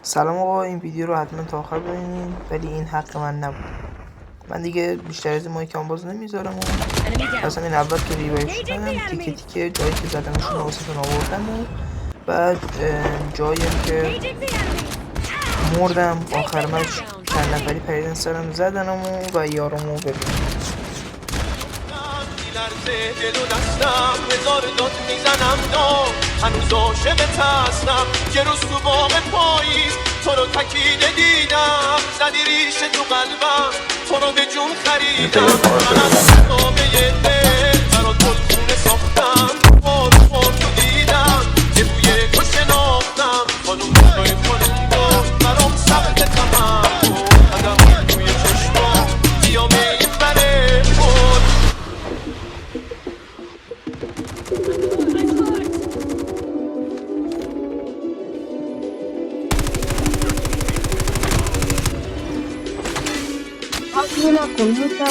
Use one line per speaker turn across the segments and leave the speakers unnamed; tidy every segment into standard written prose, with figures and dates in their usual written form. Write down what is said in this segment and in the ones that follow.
سلام آقا، این ویدیو رو حتما تا آخر ببینید، ولی این حق من نبود. من دیگه بیشتر از این مایکم باز نمیذارم و اصلا این اول که ریوایش کردم تیکه تیکه جایی که زدمشون رو واسهتون آوردم و بعد جایی که مردم آخر مچ چند نفری پریدن سرم زدنم و یارمو ببینم.
دل و دستم هزار داد میزنم دام هنوز عاشقت هستم یه روز تو باغ پاییز تو رو تکیده دیدم زدی ریشه تو قلبم تو رو به جون خریدم من از کتابه دل برات گلخونه ساختم بار تو دیدم یه بوی تو شناختم خانوم توی خانوم دار برام سخت تمام قدم توی چشمام بیام این بره خود
Una colluta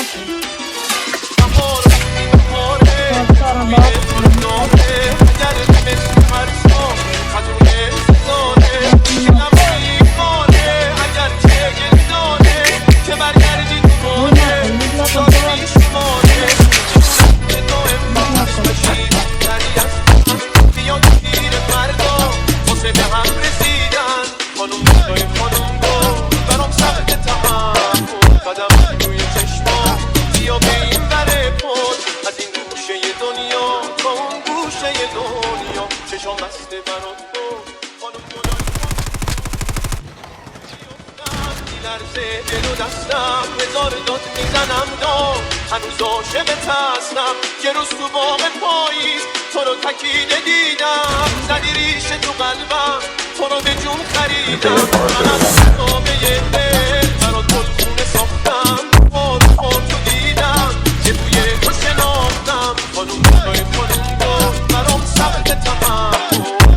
دل و دستم هزار داد میزنم دام هنوز عاشقت هستم یه روز تو باغ پاییز تو رو تکیده دیدم زدی ریشه تو قلبم تو رو به جون خریدم من از کتابه دل برات گلخونه ساختم بار تو دیدم یه بوی تو شناختم خانوم توی خانوم دار برام سخت تمام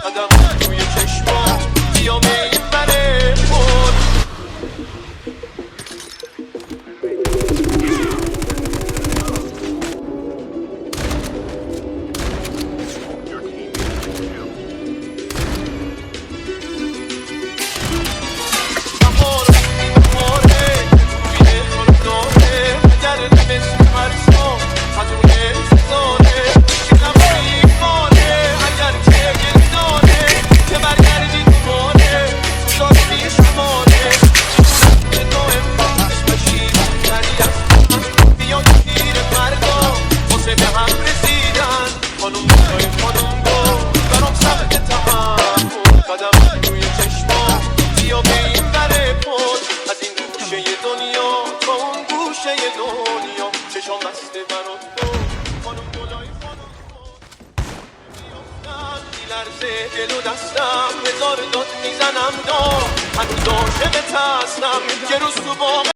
قدم توی چشمام بیام این بره خود دل و دستم هزار داد میزنم دام هنوز عاشقت هستم یه روز تو باغ